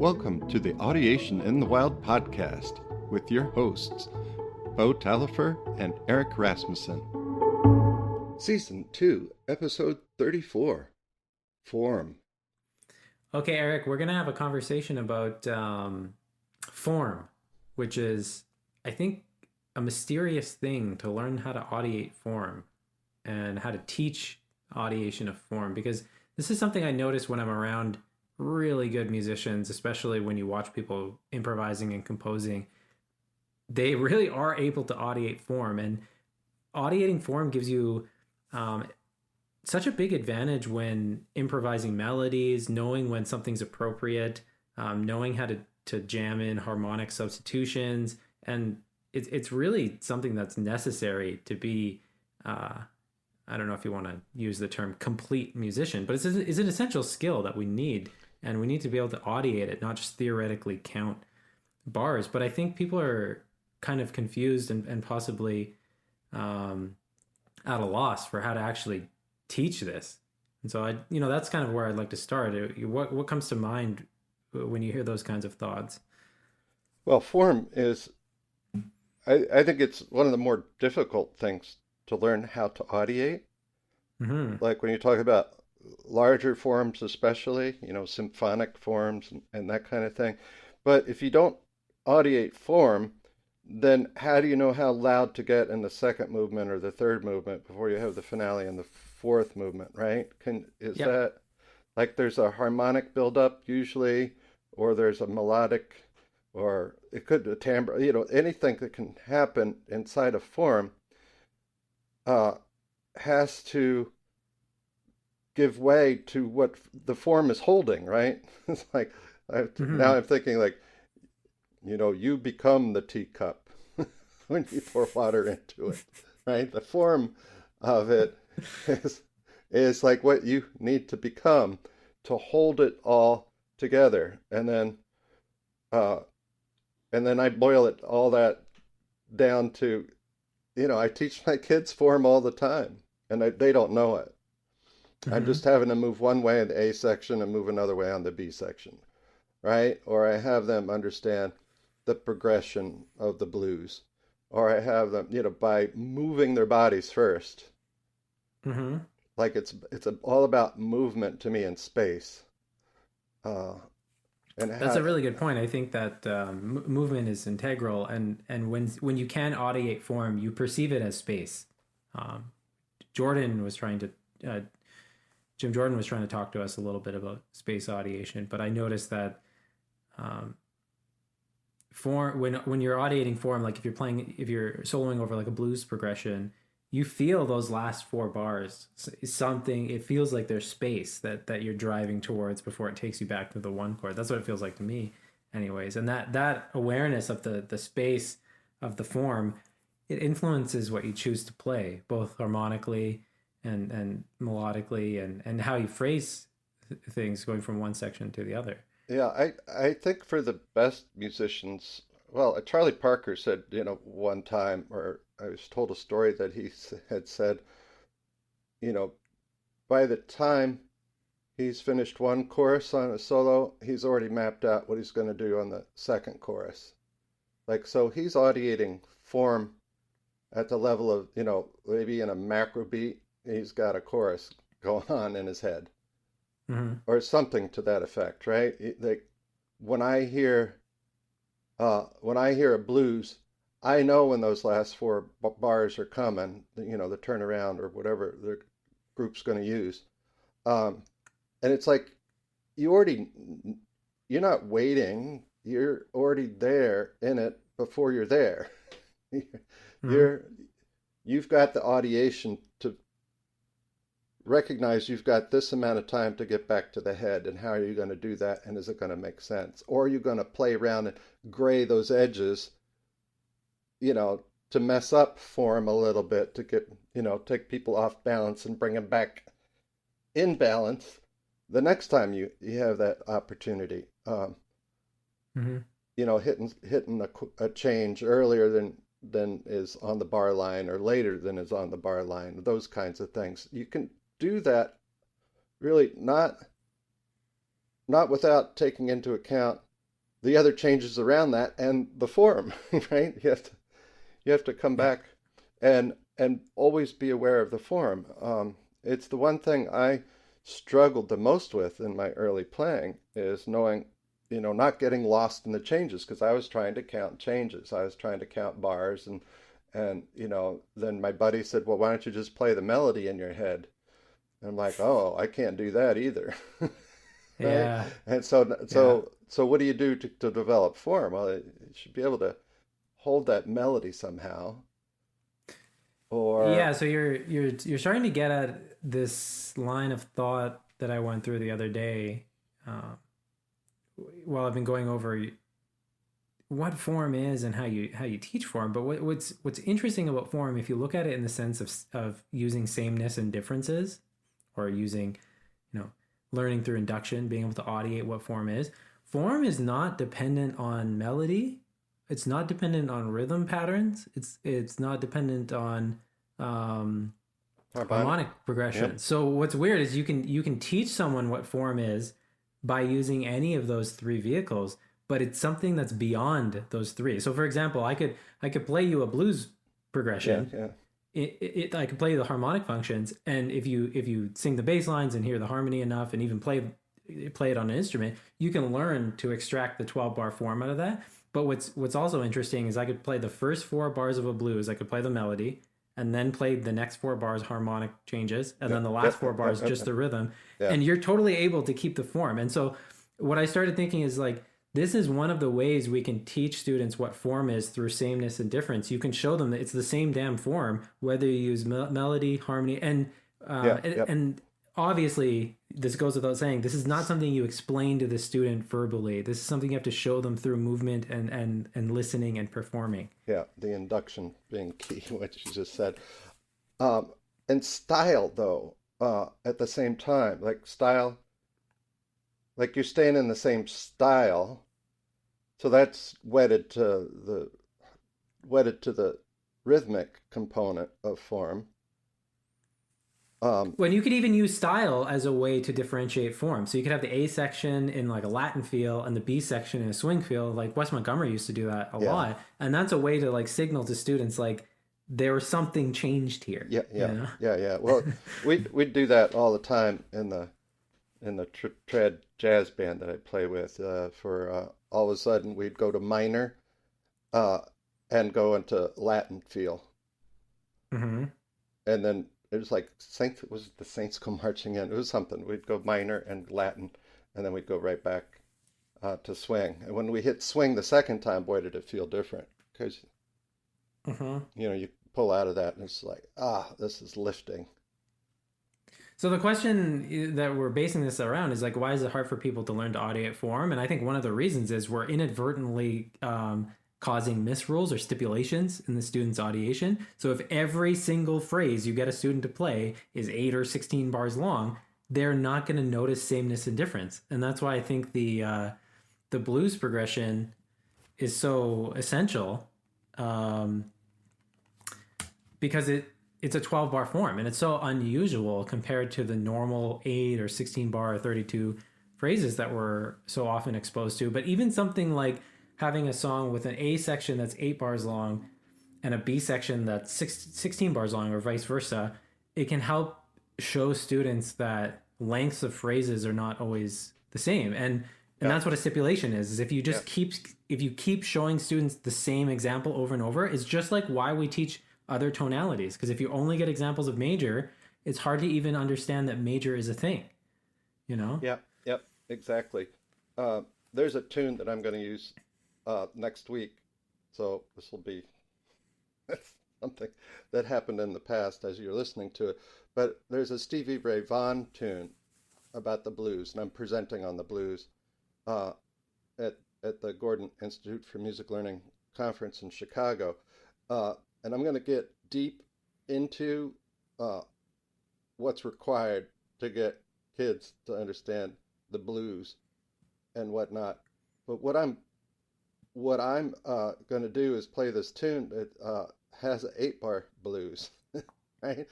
Welcome to the Audiation in the Wild podcast with your hosts, Beau Taillefer and Eric Rasmussen. Season 2, Episode 34, Form. Okay, Eric, we're going to have a conversation about form, which is, I think, a mysterious thing to learn how to audiate form and how to teach audiation of form, because this is something I notice when I'm around really good musicians, especially when you watch people improvising and composing. They really are able to audiate form, and audiating form gives you such a big advantage when improvising melodies, knowing when something's appropriate, knowing how to jam in harmonic substitutions. And it's really something that's necessary to be, I don't know if you want to use the term complete musician, but it's an essential skill that we need. And we need to be able to audiate it, not just theoretically count bars. But I think people are kind of confused and possibly at a loss for how to actually teach this. And so that's kind of where I'd like to start. What comes to mind when you hear those kinds of thoughts? Well, form is, I think it's one of the more difficult things to learn how to audiate. Mm-hmm. Like when you talk about larger forms, especially, symphonic forms and that kind of thing. But if you don't audiate form, then how do you know how loud to get in the second movement or the third movement before you have the finale and the fourth movement, right? Is Yep. that like there's a harmonic buildup usually, or there's a melodic, or it could be a timbre, anything that can happen inside a form has to give way to what the form is holding, right? It's like now I'm thinking like, you become the teacup when you pour water into it, right? The form of it is like what you need to become to hold it all together, and then I boil it all that down to, I teach my kids form all the time, and they don't know it. I'm just having to move one way in the A section and move another way on the B section, right? Or I have them understand the progression of the blues, or I have them, by moving their bodies first. Mm-hmm. Like it's all about movement to me in space. And That's a really good point. I think that movement is integral, and when you can audiate form, you perceive it as space. Um, Jordan was trying to. Jim Jordan was trying to talk to us a little bit about space audiation, but I noticed that form when you're audiating form, like if you're soloing over like a blues progression, you feel those last four bars. It feels like there's space that you're driving towards before it takes you back to the one chord. That's what it feels like to me, anyways. And that awareness of the space of the form, it influences what you choose to play, both harmonically and melodically, and how you phrase things going from one section to the other. Yeah, I think for the best musicians, well, Charlie Parker said, one time, or I was told a story that he had said, you know, by the time he's finished one chorus on a solo, he's already mapped out what he's going to do on the second chorus. Like, so he's audiating form at the level of, maybe in a macro beat, he's got a chorus going on in his head, or something to that effect, right? Like when I hear a blues, I know when those last four bars are coming, the turnaround or whatever the group's going to use, and it's like you're not waiting, you're already there in it before you're there. You've got the audiation to recognize you've got this amount of time to get back to the head, and how are you going to do that, and is it going to make sense, or are you going to play around and gray those edges, to mess up form a little bit, to get, take people off balance and bring them back in balance the next time you have that opportunity. Hitting a change earlier than is on the bar line, or later than is on the bar line, those kinds of things. You can do that really not without taking into account the other changes around that and the form, right? You have to come Yeah. back and always be aware of the form. It's the one thing I struggled the most with in my early playing is knowing, not getting lost in the changes because I was trying to count changes. I was trying to count bars and then my buddy said, "Well, why don't you just play the melody in your head?" And I'm like, "Oh, I can't do that either." Right? Yeah. And so Yeah. so what do you do to develop form? Well, you should be able to hold that melody somehow or Yeah, so you're starting to get at this line of thought that I went through the other day, uh, while I've been going over what form is and how you teach form. But what's interesting about form, if you look at it in the sense of using sameness and differences, or using, you know, learning through induction, being able to audiate what form is. Form is not dependent on melody. It's not dependent on rhythm patterns. It's not dependent on um, harmonic. harmonic progression. Yep. So what's weird is you can teach someone what form is by using any of those three vehicles, but it's something that's beyond those three. So for example, I could play you a blues Yeah, progression. yeah. I can play the harmonic functions, and if you sing the bass lines and hear the harmony enough, and even play it on an instrument, you can learn to extract the 12 bar form out of that. But what's also interesting is I could play the first four bars of a blues, I could play the melody, and then play the next four bars harmonic changes, and then Yep, the last yep, four yep, bars yep, just yep. the rhythm, Yeah. and you're totally able to keep the form. And so what I started thinking is like, this is one of the ways we can teach students what form is through sameness and difference. You can show them that it's the same damn form, whether you use melody, harmony, Yeah, and, yep. and obviously this goes without saying. This is not something you explain to the student verbally. This is something you have to show them through movement and listening and performing. Yeah, the induction being key, what you just said. Um, and style though, at the same time, like style, like you're staying in the same style, so that's wedded to the rhythmic component of form. Um, When you could even use style as a way to differentiate form. So you could have the A section in like a Latin feel and the B section in a swing feel. Like Wes Montgomery used to do that a yeah, lot. And that's a way to like signal to students like there was something changed here, yeah, you yeah, know? yeah, yeah. Well, we do that all the time in the trad jazz band that I play with. For all of a sudden we'd go to minor uh, and go into Latin feel, Mm-hmm. and then it was like Saints. Was it the Saints Go Marching In? It was something. We'd go minor and Latin, and then we'd go right back to swing. And when we hit swing the second time, boy, did it feel different because Mm-hmm. you pull out of that and it's like, this is lifting. So the question that we're basing this around is like, why is it hard for people to learn to audiate form? And I think one of the reasons is we're inadvertently causing misrules or stipulations in the student's audiation. So if every single phrase you get a student to play is 8 or 16 bars long, they're not going to notice sameness and difference. And that's why I think the blues progression is so essential, um, because it's a 12 bar form, and it's so unusual compared to the normal 8 or 16 bar or 32 phrases that we're so often exposed to. But even something like having a song with an A section that's 8 bars long and a B section that's 16 bars long, or vice versa, it can help show students that lengths of phrases are not always the same. And Yeah, that's what a stipulation is if you yeah, just keep if you keep showing students the same example over and over. It's just like why we teach other tonalities, because if you only get examples of major, it's hard to even understand that major is a thing, you know. yeah, yep, exactly. Uh, there's a tune that I'm going to use next week, so this will be something that happened in the past as you're listening to it. But there's a Stevie Ray Vaughan tune about the blues, and I'm presenting on the blues uh, at the Gordon Institute for Music Learning conference in Chicago, uh, and I'm going to get deep into uh, what's required to get kids to understand the blues and whatnot. But what I'm going to do is play this tune that has an 8 bar blues, right?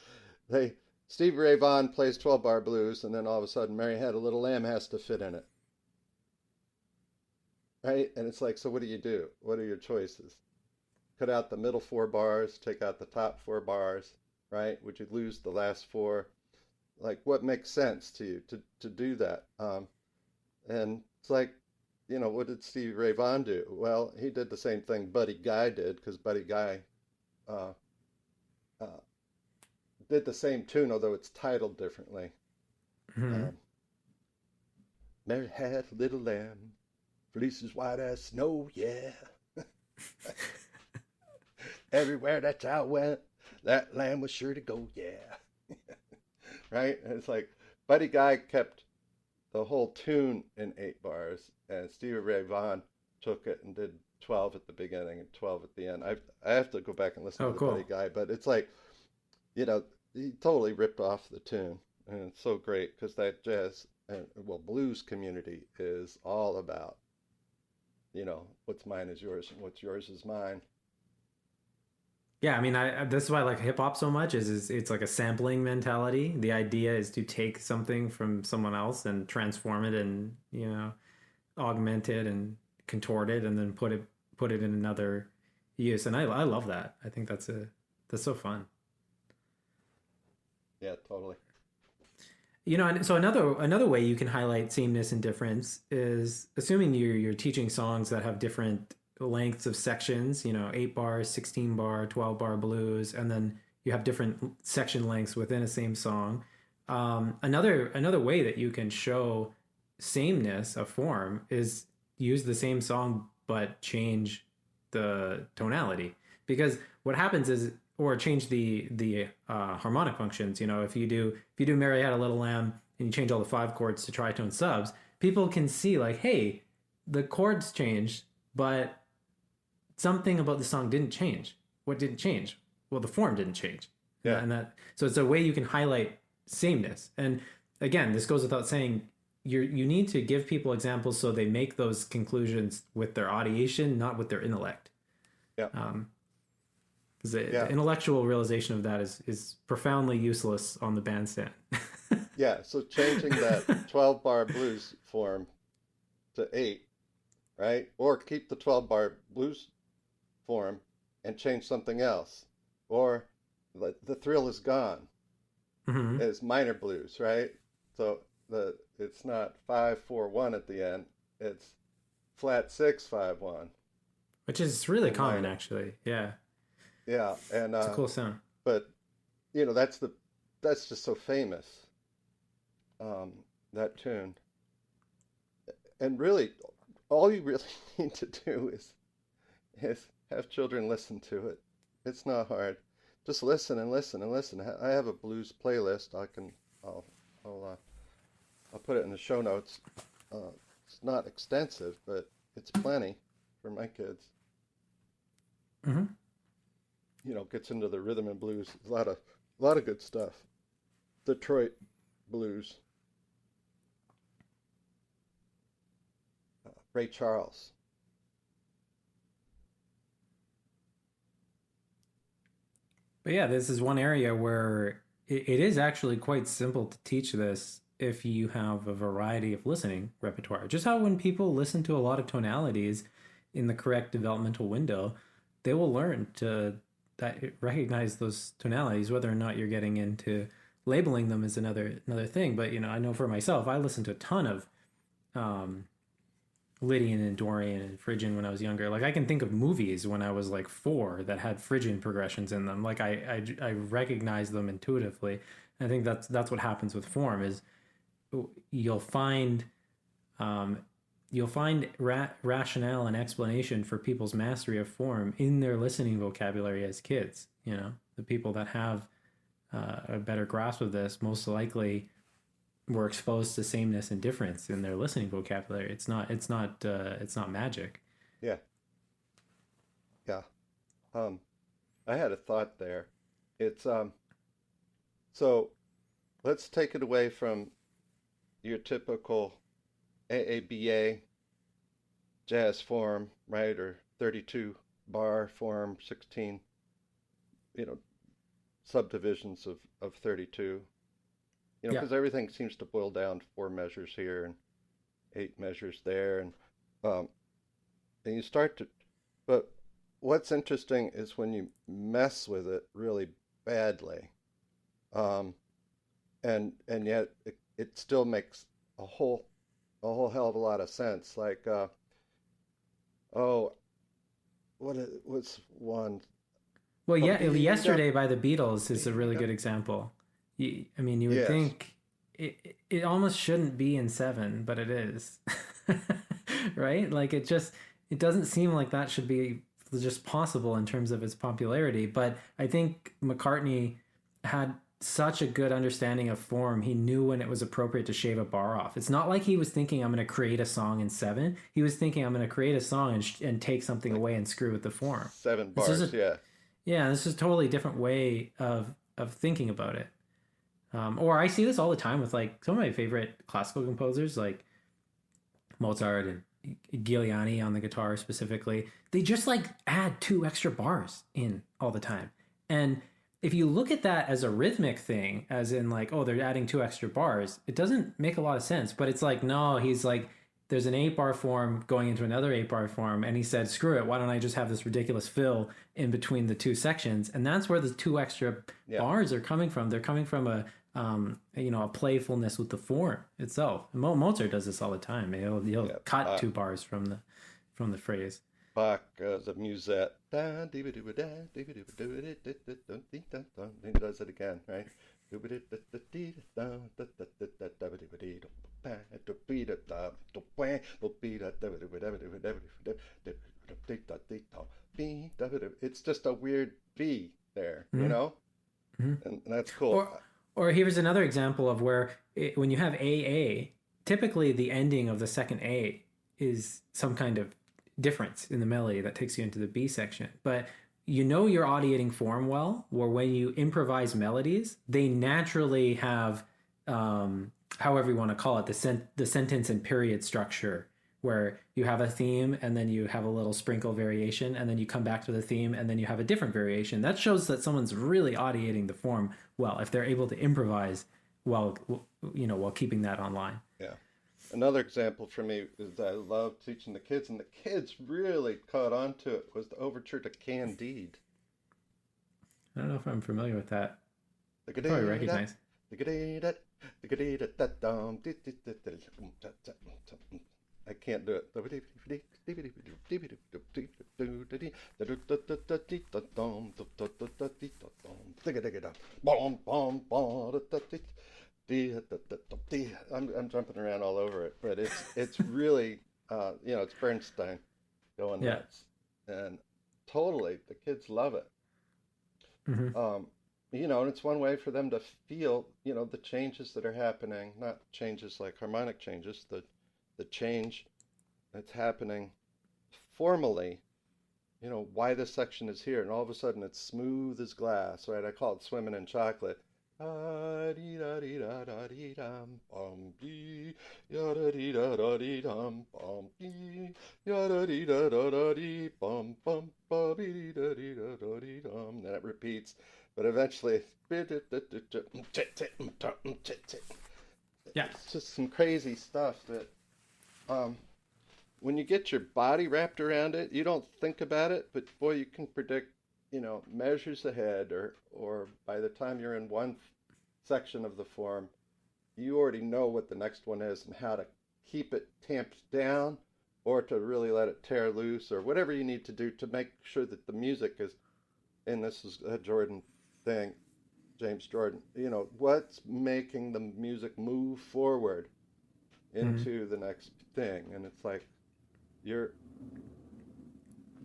They Stevie Ray Vaughan plays 12 bar blues, and then all of a sudden, Mary Had a Little Lamb has to fit in it. right? And it's like, so what do you do? What are your choices? Cut out the middle four bars, take out the top four bars, right? Would you lose the last four? Like, what makes sense to you to do that? And it's like, what did Stevie Ray Vaughan do? Well, he did the same thing Buddy Guy did, because Buddy Guy uh, uh, did the same tune, although it's titled differently. Hmm. Um, Mary had a little lamb, fleeces white as snow, yeah. Everywhere that child went, that lamb was sure to go, yeah. Right? And it's like Buddy Guy kept the whole tune in 8 bars, and Stevie Ray Vaughan took it and did 12 at the beginning and 12 at the end. I have to go back and listen to Oh, the Buddy cool. Guy, but it's like, you know, he totally ripped off the tune. And it's so great because that jazz and, well, blues community is all about, what's mine is yours and what's yours is mine. Yeah, I mean, that's why I like hip hop so much. Is it's like a sampling mentality. The idea is to take something from someone else and transform it, and augment it and contort it, and then put it in another use. And I love that. I think that's so fun. Yeah, totally. And so another way you can highlight sameness and difference is assuming you're teaching songs that have different lengths of sections, 8 bars, 16 bar, 12 bar blues, and then you have different section lengths within a same song. Another way that you can show sameness of form is use the same song but change the tonality, because what happens is, or change the harmonic functions. If you do Mary Had a Little Lamb and you change all the 5 chords to tritone subs, people can see like, hey, the chords changed, but something about the song didn't change. What didn't change? Well, the form didn't change, and Yeah. that so it's a way you can highlight sameness. And again, this goes without saying. You need to give people examples so they make those conclusions with their audiation, not with their intellect. Yeah. Um, because the Yeah. intellectual realization of that is profoundly useless on the bandstand. Yeah. So changing that 12 bar blues form to 8, right? Or keep the 12 bar blues form and change something else. Or the thrill is gone Hmm. is minor blues, right? So it's not 5-4-1 at the end. It's flat 6-5-1 Which is really in common, minor. actually. Yeah, Yeah, and it's a cool sound. but that's just so famous, um, that tune. And really, all you really need to do is have children listen to it. It's not hard. Just listen and listen and listen. I have a blues playlist. I'll I'll I'll put it in the show notes. It's not extensive, but it's plenty for my kids. Hmm. Gets into the rhythm and blues. A lot of good stuff. Detroit blues. Ray Charles. But yeah, this is one area where it is actually quite simple to teach this if you have a variety of listening repertoire. Just how when people listen to a lot of tonalities in the correct developmental window, they will learn to recognize those tonalities. Whether or not you're getting into labeling them is another thing. But I know for myself, I listen to a ton of um, Lydian and Dorian and Phrygian when I was younger. Like I can think of movies when I was like 4 that had Phrygian progressions in them. Like I recognize them intuitively. And I think that's what happens with form is you'll find um, rationale and explanation for people's mastery of form in their listening vocabulary as kids. The people that have a better grasp of this most likely were exposed to sameness and difference in their listening vocabulary. It's not magic. Yeah, yeah. Um, I had a thought there. It's so let's take it away from your typical AABA jazz form, right? Or 32 bar form, 16, you know, subdivisions of 32. Yeah. Because everything seems to boil down to 4 measures here and 8 measures there. And um, and you start to, but what's interesting is when you mess with it really badly, um, and yet it still makes a whole a whole hell of a lot of sense. Like, oh, was one? Well, yeah, Ba-dee-da. Yesterday by the Beatles is a really Dee-da. good example. I mean, you would Yes, think it almost shouldn't be in seven, but it is. Right? Like it doesn't seem like that should be just possible in terms of its popularity. But I think McCartney had such a good understanding of form. He knew when it was appropriate to shave a bar off. It's not like he was thinking, I'm going to create a song in seven. He was thinking, I'm going to create a song and take something like away and screw with the form. seven It's just bars. Yeah, yeah, this is a totally different way of thinking about it. Or I see this all the time with like some of my favorite classical composers, like Mozart and Giuliani on the guitar specifically. They just like add two extra bars in all the time. And if you look at that as a rhythmic thing, as in like, oh, they're adding two extra bars, it doesn't make a lot of sense. But it's like, no, he's like, there's an 8 bar form going into another 8 bar form. And he said, screw it. Why don't I just have this ridiculous fill in between the two sections? And that's where the two extra yeah. bars are coming from. They're coming from a playfulness with the form itself. Mozart does this all the time. He'll Yeah, cut 2 bars from the phrase. Bach, the musette. He does it again, right? It's just a weird B there, you Mm-hmm. know? Mm-hmm. And that's cool. Or here's another example of where when you have AA, typically the ending of the second A is some kind of difference in the melody that takes you into the B section. But you know you're audiating form well, where when you improvise melodies, they naturally have, however you want to call it, the sentence and period structure, where you have a theme and then you have a little sprinkle variation and then you come back to the theme and then you have a different variation. That shows that someone's really audiating the form well if they're able to improvise while while keeping that online. Yeah. Another example for me is that I love teaching the kids, and the kids really caught on to it, was the overture to Candide. I don't know if I'm familiar with that. I probably The recognize. I can't do it. I'm jumping around all over it, but it's really it's Bernstein going Yeah. nuts, and totally the kids love it. Mm-hmm. Um, and it's one way for them to feel, the changes that are happening, not changes like harmonic changes, the change that's happening formally, why this section is here, and all of a sudden it's smooth as glass, right? I call it swimming in chocolate. Ah, dee da dee da da dee dum bum dee, ya da dee da da dee dum bum dee, ya da dee da da da dee bum bum ba dee da dee da da dee dum. Then it repeats, but eventually Yeah. it's just some crazy stuff that um, when you get your body wrapped around it, you don't think about it, but boy, you can predict, measures ahead, or by the time you're in one section of the form, you already know what the next one is and how to keep it tamped down or to really let it tear loose or whatever you need to do to make sure that the music is, and this is a Jordan thing, James Jordan, what's making the music move forward Mm-hmm. into the next thing. And you're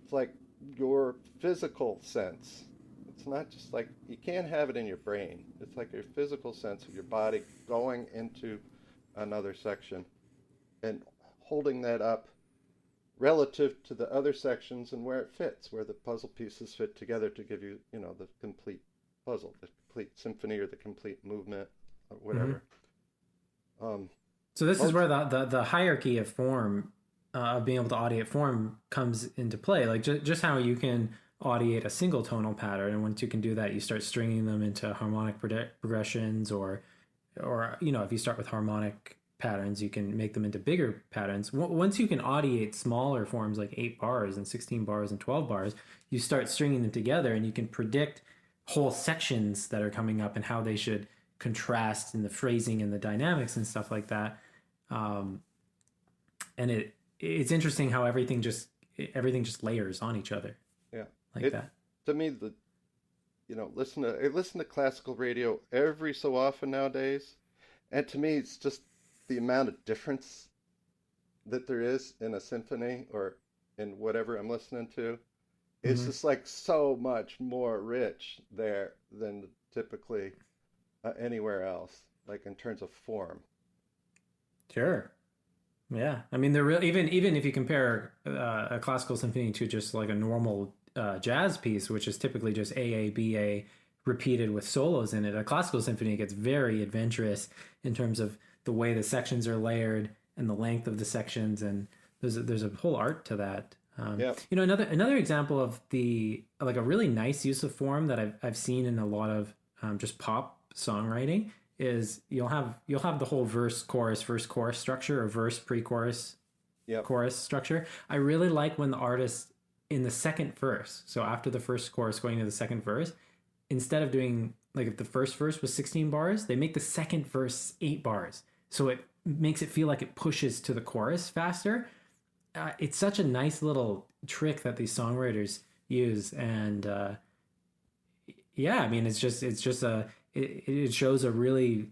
it's like your physical sense. It's not just like you can't have it in your brain. It's like your physical sense of your body going into another section and holding that up relative to the other sections and where it fits, where the puzzle pieces fit together to give you, the complete puzzle, the complete symphony or the complete movement or Mm-hmm. whatever. Um, So this is most, where the hierarchy of form of being able to audiate form comes into play. Like just how you can audiate a single tonal pattern, and once you can do that, you start stringing them into harmonic progressions, or if you start with harmonic patterns, you can make them into bigger patterns. Once you can audiate smaller forms like 8 bars and 16 bars and 12 bars, you start stringing them together and you can predict whole sections that are coming up and how they should contrast in the phrasing and the dynamics and stuff like that. Um, and it's interesting how everything just layers on each other Yeah. like It that. to me the I listen to classical radio every so often nowadays, and to me it's just the amount of difference that there is in a symphony or in whatever I'm listening to. It's Hmm. just like so much more rich there than typically anywhere else, like in terms of form. Sure. Yeah, I mean, they're real. Even if you compare a classical symphony to just like a normal jazz piece, which is typically just A repeated with solos in it, a classical symphony gets very adventurous in terms of the way the sections are layered and the length of the sections, and there's a whole art to that. Yeah, Another example of the like a really nice use of form that I've seen in a lot of just pop songwriting is you'll have the whole verse chorus structure, or verse pre-chorus yep, chorus structure. I really like when the artist in the second verse, so after the first chorus going to the second verse, instead of doing like if the first verse was 16 bars, they make the second verse 8 bars. So it makes it feel like it pushes to the chorus faster. It's such a nice little trick that these songwriters use, and yeah, I mean, it shows a really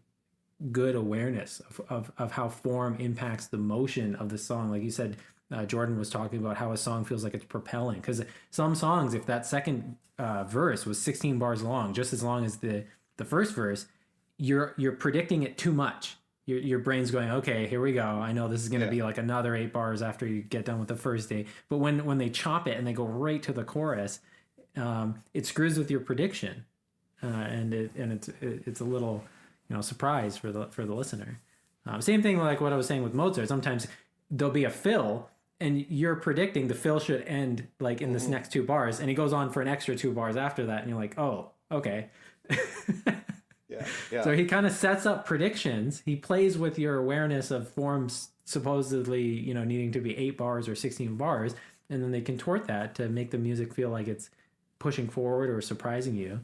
good awareness of how form impacts the motion of the song. Like you said, Jordan was talking about how a song feels like it's propelling. Because some songs, if that second verse was 16 bars long, just as long as the first verse, you're predicting it too much. Your brain's going, okay, here we go. I know this is going to yeah, be like another 8 bars after you get done with the first 8. But when they chop it and they go right to the chorus, it screws with your prediction, it's a little surprise for the listener. Same thing like what I was saying with Mozart. Sometimes there'll be a fill, and you're predicting the fill should end like in this hmm, next 2 bars, and he goes on for an extra 2 bars after that, and you're like, oh, okay. yeah, yeah, So he kind of sets up predictions. He plays with your awareness of forms supposedly needing to be 8 bars or 16 bars, and then they contort that to make the music feel like it's pushing forward or surprising you.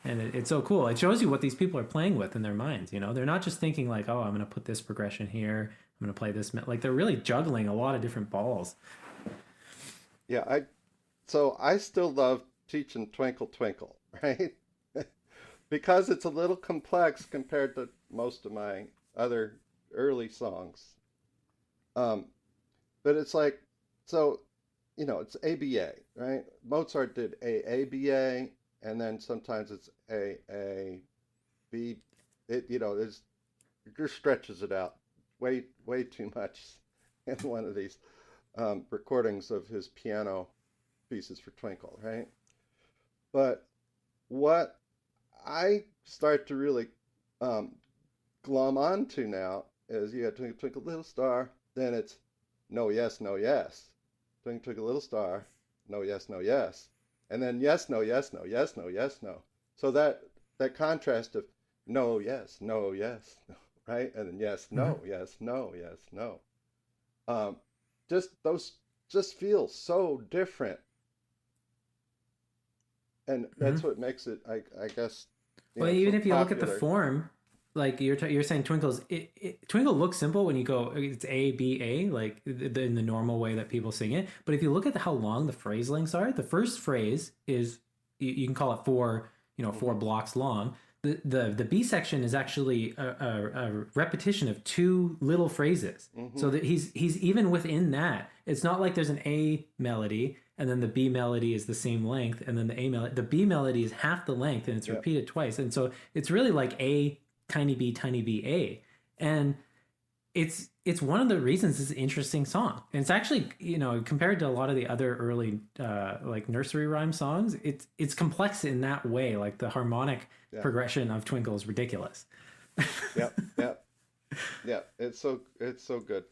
And it's so cool. It shows you what these people are playing with in their minds. They're not just thinking like, oh, I'm going to put this progression here, I'm going to play this. Like they're really juggling a lot of different balls. yeah. I still love teaching Twinkle Twinkle, right? Because it's a little complex compared to most of my other early songs. Um, but it's like, so, it's ABA, right? Mozart did AABA, and then sometimes it's AAB. It just stretches it out way too much in one of these recordings of his piano pieces for Twinkle, right? But what I start to really um, glom onto now is you got Twinkle Twinkle Little Star, then it's no yes no yes, Twinkle Twinkle Little Star, no yes no yes, and then yes no yes no yes no yes no. So that contrast of no yes no yes no, right, and then yes Mm-hmm. no yes no yes no, um, just those just feel so different, and that's Mm-hmm. what makes it I guess Well, so even if you look at the popular. form, like you're saying, Twinkle looks simple when you go it's A B A, like in the normal way that people sing it. But if you look at how long the phrase lengths are, the first phrase is you can call it four Hmm. blocks long. The B section is actually a repetition of two little phrases, so Hmm. that he's even within that. It's not like there's an A melody and then the B melody is the same length, and then the B melody is half the length, and it's Yep. repeated twice, and so it's really like A tiny B A, and it's one of the reasons it's an interesting song. And it's actually compared to a lot of the other early like nursery rhyme songs, it's complex in that way. Like the harmonic Yeah. progression of Twinkle is ridiculous. Yep. Yep. Yeah. It's so good.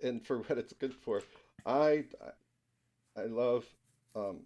And for what it's good for, I I love um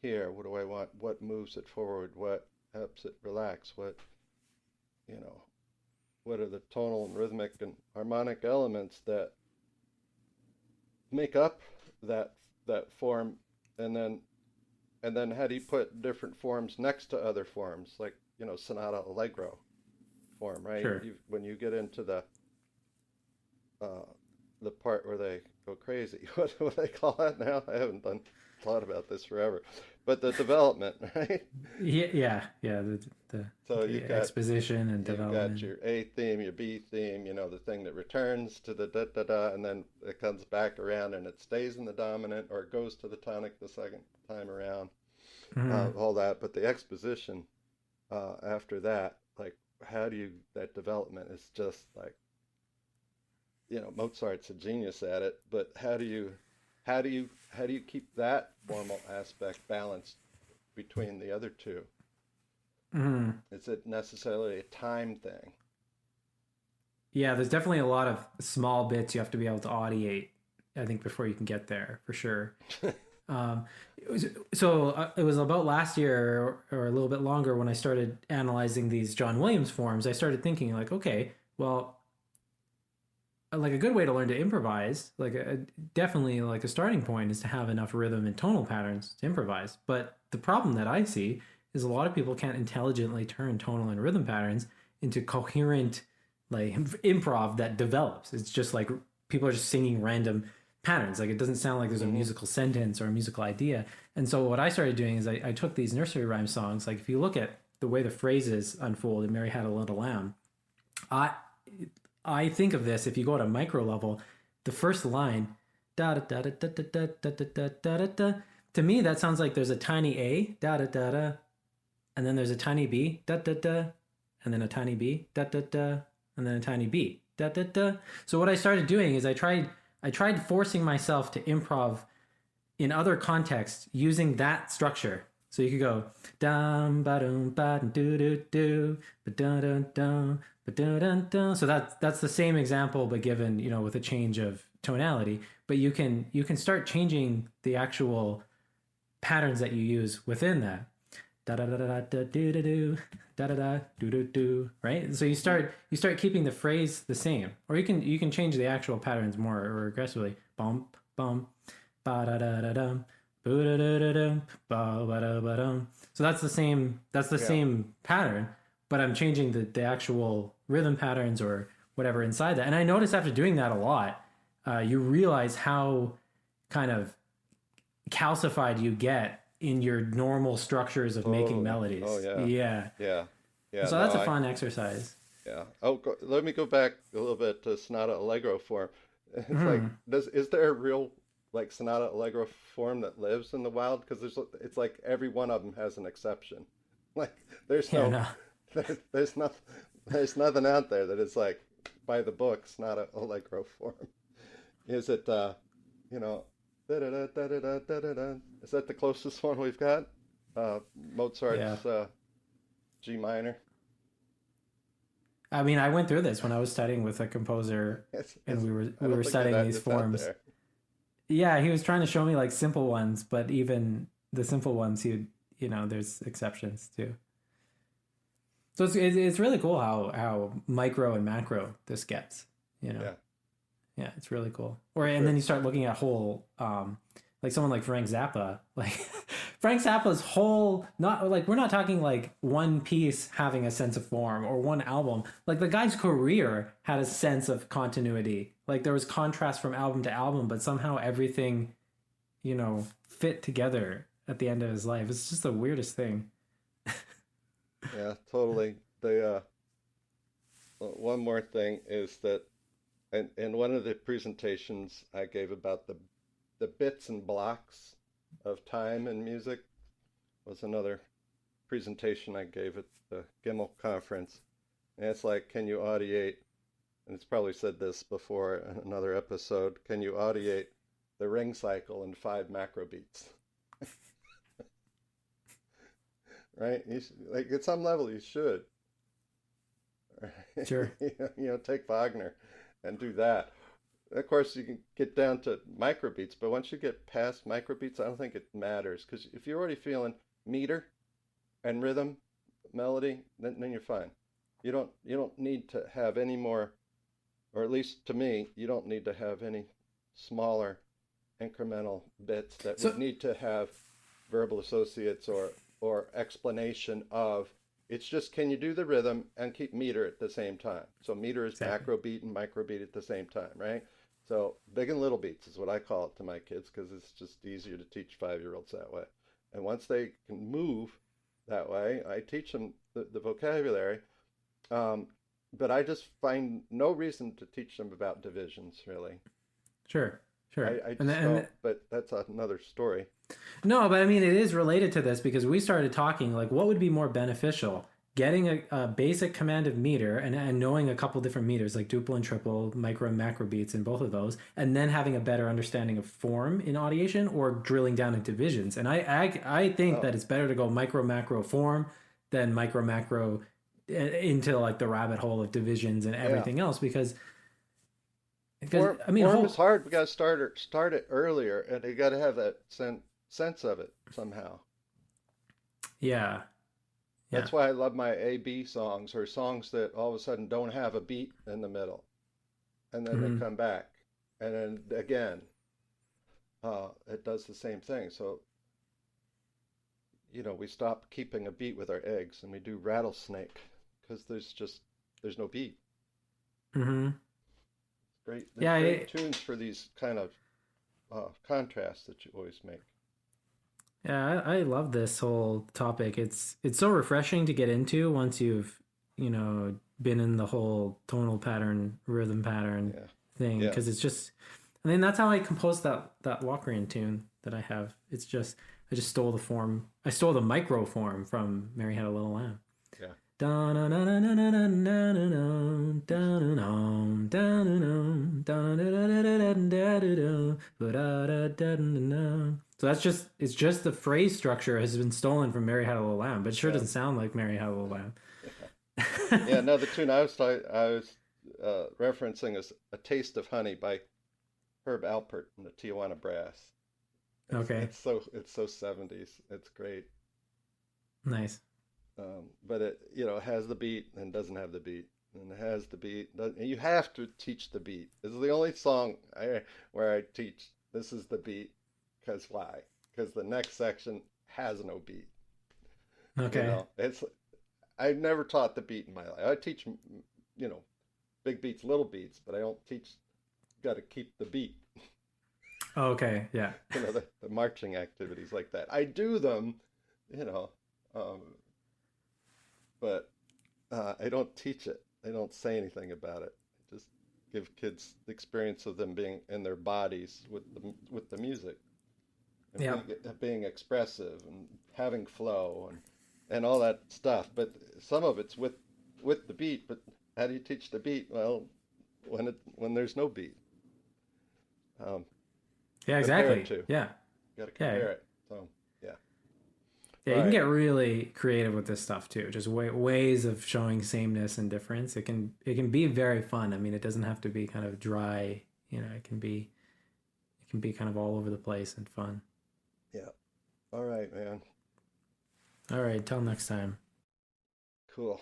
here? What do I want? What moves it forward? What helps it relax? What, you know, what are the tonal and rhythmic and harmonic elements that make up that that form? And then how do you put different forms next to other forms, like, sonata allegro form, right? Sure. When you get into uh, the part where they go crazy, what do they call that now? I haven't thought about this forever, but the development, right? Yeah, yeah, yeah. The So the exposition and you've got development. your A theme, your B theme, the thing that returns to the da da da, and then it comes back around and it stays in the dominant, or it goes to the tonic the second time around. Hmm. All that, but the exposition after that, like, how do you that development is just like, Mozart's a genius at it, but how do you keep that formal aspect balanced between the other two? Hmm. Is it necessarily a time thing? Yeah, there's definitely a lot of small bits you have to be able to audiate, I think, before you can get there for sure. Um, it was about last year or a little bit longer when I started analyzing these John Williams forms. I started thinking like, okay, well, like a good way to learn to improvise, definitely like a starting point is to have enough rhythm and tonal patterns to improvise. But the problem that I see is a lot of people can't intelligently turn tonal and rhythm patterns into coherent like improv that develops. It's just like people are just singing random patterns. Like it doesn't sound like there's a Hmm. musical sentence or a musical idea. And so what I started doing is I took these nursery rhyme songs. Like if you look at the way the phrases unfold in Mary Had a Little Lamb, I I think of this if you go at a micro level, the first line, da da da da da da da da da da da da. To me, that sounds like there's a tiny A, da da da da, and then there's a tiny B, da da da, and then a tiny B, da da da, and then a tiny B, da da da. So what I started doing is I tried forcing myself to improv in other contexts using that structure. So you could go dum ba dum ba doo doo doo ba dun dun dun ba dun dun dun. So that's the same example, but given with a change of tonality. But you can start changing the actual patterns that you use within that. Da da da da da do do do da da da do do do. Right. So Hmm. you start keeping the phrase the same, or you can change the actual patterns more or aggressively. Bump bump ba da da da dum, boo da da da dum, ba ba da ba dum. So that's the same. That's the Yeah. same pattern, but I'm changing the actual rhythm patterns or whatever inside that. And I noticed after doing that a lot, you realize how kind of calcified you get in your normal structures of making Totally. Oh melodies. yeah. Yeah. Yeah. Yeah. So No, that's a I fun exercise. yeah. Let me go back a little bit to Sonata Allegro form. It's like, Hmm. is there a real like Sonata Allegro form that lives in the wild? Because it's like every one of them has an exception. Like there's Yeah. no, No. there's not, there's nothing out there that is like by the book Sonata Allegro form. Is it you know, da da da da da da da da? Is that the closest one we've got? Yeah. Mozart's G minor. I mean, I went through this when I was studying with a composer, and we were I we don't were think that studying these it's out forms. there. Yeah, he was trying to show me like simple ones, but even the simple ones, there's exceptions too. So it's really cool how micro and macro this gets. You know, Yeah, yeah, it's really cool. Or for and then sure. you start looking at whole, like someone like Frank Zappa, like Frank Zappa's whole, not like we're not talking like one piece having a sense of form or one album. Like the guy's career had a sense of continuity. Like there was contrast from album to album, but somehow everything fit together at the end of his life. It's just the weirdest thing. Yeah, totally. The one more thing is that in one of the presentations I gave about the bits and blocks of time in music was another presentation I gave at the Gimmel conference. And it's like, can you audiate, and it's probably said this before in another episode, can you audiate the ring cycle in 5 macro beats? Right? Like at some level you should. Sure. Take Wagner and do that. of course, you can get down to microbeats, but once you get past microbeats, I don't think it matters because if you're already feeling meter and rhythm, melody, then you're fine. You don't need to have any more, or at least to me, you don't need to have any smaller incremental bits that So would need to have verbal associates or explanation of. It's just can you do the rhythm and keep meter at the same time? So meter is exactly. macro beat and micro beat at the same time, right? So big and little beats is what I call it to my kids because it's just easier to teach 5-year-olds that way. And once they can move that way, I teach them the vocabulary. Um, but I just find no reason to teach them about divisions, really. Sure, sure. I And just then don't, but that's another story. no, but I mean, it is related to this because we started talking like what would be more beneficial? Getting a basic command of meter and knowing a couple different meters like duple and triple, micro and macro beats in both of those, and then having a better understanding of form in audiation or drilling down into divisions. And I think Oh, that it's better to go micro macro form than micro macro into like the rabbit hole of divisions and yeah. everything else because I mean Form is whole hard. We got to start it earlier, and you got to have that sense of it somehow. yeah, yeah. That's why I love my A-B songs or songs that all of a sudden don't have a beat in the middle, and then they Hmm. come back, and then again, it does the same thing. So we stop keeping a beat with our eggs, and we do rattlesnake because there's no beat. Hmm. Great, there's Yeah, great tunes for these kind of contrasts that you always make. yeah, I love this whole topic. It's so refreshing to get into once you've, been in the whole tonal pattern, rhythm pattern Yeah, thing. yeah, Because it's just, I mean, that's how I composed that Locrian tune that I have. It's just, I just stole the form. I stole the micro form from Mary Had a Little Lamb. yeah. So that's just it's just the phrase structure has been stolen from Mary Had a Little Lamb, but it sure Yeah. doesn't sound like Mary Had a Little Lamb. Yeah, no, the tune I was referencing is "A Taste of Honey" by Herb Alpert and the Tijuana Brass. It's Okay, it's so it's so 70s. It's great. nice. But it has the beat and doesn't have the beat, and it has the beat. And you have to teach the beat. This is the only song where I teach this is the beat. Because why? Because the next section has no beat. Okay, It's I've never taught the beat in my life. I teach you know big beats, little beats, but I don't teach. Got to keep the beat. okay, yeah, The marching activities like that. I do them, you know, um, but I don't teach it. I don't say anything about it. I just give kids the experience of them being in their bodies with the music and yeah, being expressive and having flow and all that stuff. But some of it's with the beat. But how do you teach the beat? Well, when there's no beat, um, yeah, compare it exactly. to. Yeah, Got to yeah, compare it. So yeah. yeah. All You can right. get really creative with this stuff too. Just ways of showing sameness and difference. It can be very fun. I mean, it doesn't have to be kind of dry. It can be kind of all over the place and fun. Yeah. All right, man. All right, till next time. Cool.